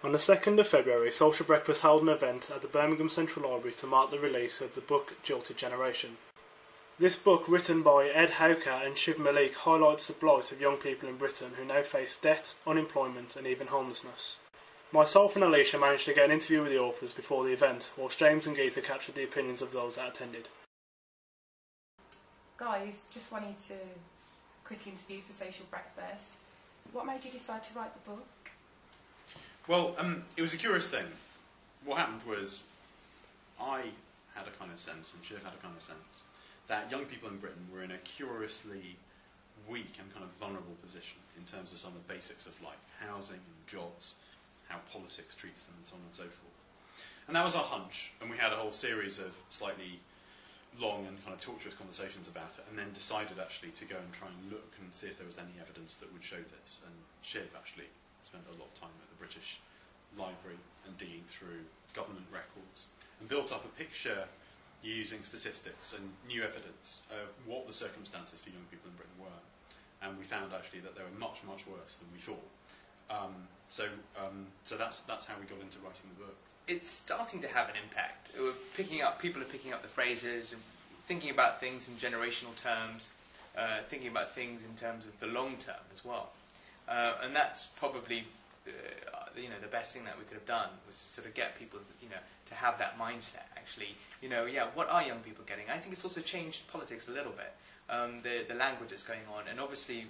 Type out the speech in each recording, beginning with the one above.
On the 2nd of February, Social Breakfast held an event at the Birmingham Central Library to mark the release of the book Jilted Generation. This book, written by Ed Hauker and Shiv Malik, highlights the blight of young people in Britain who now face debt, unemployment and even homelessness. Myself and Alicia managed to get an interview with the authors before the event, whilst James and Geeta captured the opinions of those that attended. Guys, just wanted to quick interview for Social Breakfast. What made you decide to write the book? Well, it was a curious thing. What happened was, I had a kind of sense, and Shiv had a kind of sense, that young people in Britain were in a curiously weak and kind of vulnerable position in terms of some of the basics of life, housing and jobs, how politics treats them and so on and so forth. And that was our hunch, and we had a whole series of slightly long and kind of torturous conversations about it, and then decided actually to go and try and look and see if there was any evidence that would show this. And Shiv actually spent a lot of time at the British Library and digging through government records, and built up a picture using statistics and new evidence of what the circumstances for young people in Britain were. And we found actually that they were much, much worse than we thought. So that's how we got into writing the book. It's starting to have an impact. People are picking up the phrases, and thinking about things in generational terms, thinking about things in terms of the long term as well. And that's probably the best thing that we could have done, was to sort of get people to have that mindset. Actually, what are young people getting? I think it's also changed politics a little bit. The language that's going on, and obviously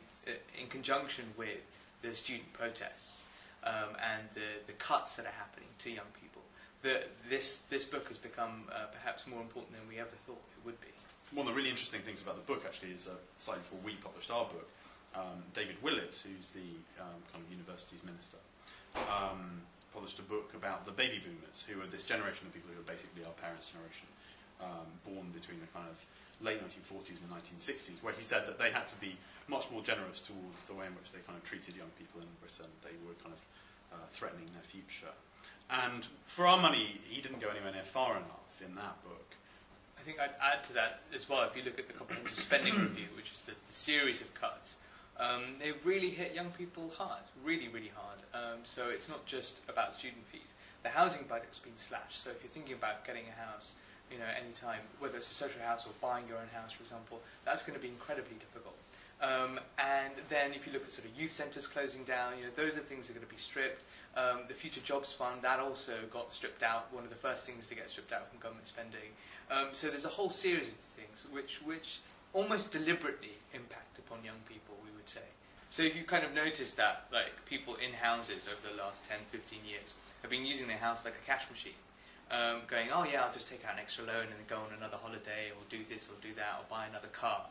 in conjunction with the student protests and the cuts that are happening to young people, this book has become perhaps more important than we ever thought it would be. One of the really interesting things about the book actually is, slightly before we published our book, David Willett, who's the kind of university's minister, published a book about the baby boomers, who are this generation of people who are basically our parents' generation, born between the kind of late 1940s and 1960s, where he said that they had to be much more generous towards the way in which they kind of treated young people in Britain. They were kind of threatening their future. And for our money, he didn't go anywhere near far enough in that book. I think I'd add to that as well. If you look at the Comprehensive Spending Review, which is the series of cuts, they really hit young people hard, really, really hard. So it's not just about student fees. The housing budget's been slashed. So if you're thinking about getting a house, any time, whether it's a social house or buying your own house, for example, that's going to be incredibly difficult. And then if you look at sort of youth centres closing down, those are things that are going to be stripped. The Future Jobs Fund, that also got stripped out, one of the first things to get stripped out from government spending. So there's a whole series of things which almost deliberately impact upon young people, we would say. So if you kind of notice that, like, people in houses over the last 10, 15 years have been using their house like a cash machine, going, oh yeah, I'll just take out an extra loan and then go on another holiday, or do this or do that, or buy another car.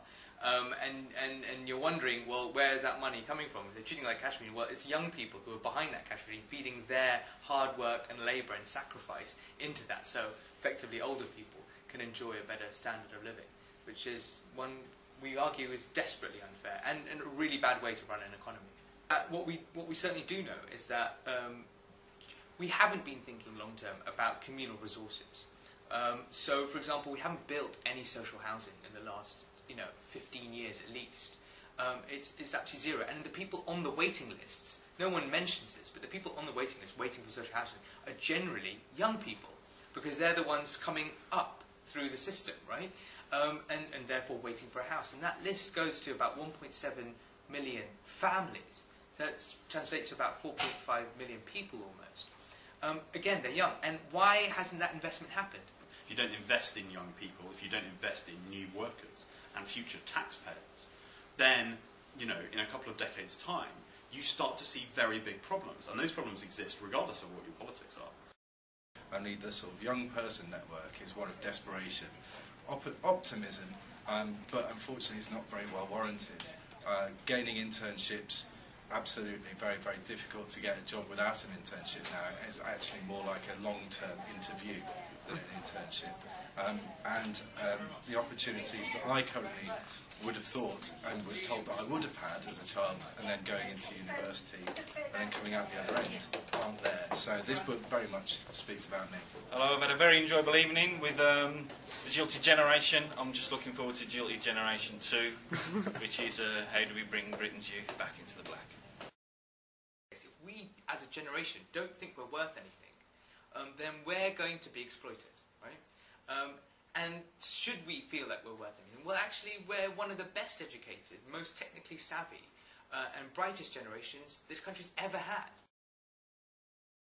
And you're wondering, well, where is that money coming from? If they're treating it like cash machine, well, it's young people who are behind that cash machine, feeding their hard work and labour and sacrifice into that. So effectively, older people can enjoy a better standard of living, which is one we argue is desperately unfair and a really bad way to run an economy. What we certainly do know is that we haven't been thinking long term about communal resources. So, for example, we haven't built any social housing in the last 15 years at least. It's actually zero. And the people on the waiting lists, no one mentions this, but the people on the waiting list waiting for social housing are generally young people, because they're the ones coming up through the system, right? And therefore waiting for a house. And that list goes to about 1.7 million families. So that translates to about 4.5 million people almost. Again, they're young. And why hasn't that investment happened? If you don't invest in young people, if you don't invest in new workers and future taxpayers, then, in a couple of decades' time, you start to see very big problems. And those problems exist regardless of what your politics are. Only the sort of young person network is one of desperation, optimism, but unfortunately it's not very well warranted. Gaining internships, absolutely very, very difficult to get a job without an internship now. It's actually more like a long-term interview than an internship. And the opportunities that I currently would have thought and was told that I would have had as a child, and then going into university and then coming out the other end, aren't there. So this book very much speaks about me. Hello, I've had a very enjoyable evening with the Jilted Generation. I'm just looking forward to Jilted Generation 2, which is how do we bring Britain's youth back into the black. case, if we as a generation don't think we're worth anything, then we're going to be exploited, right? And should we feel like we're worth anything? Well, actually, we're one of the best educated, most technically savvy, and brightest generations this country's ever had.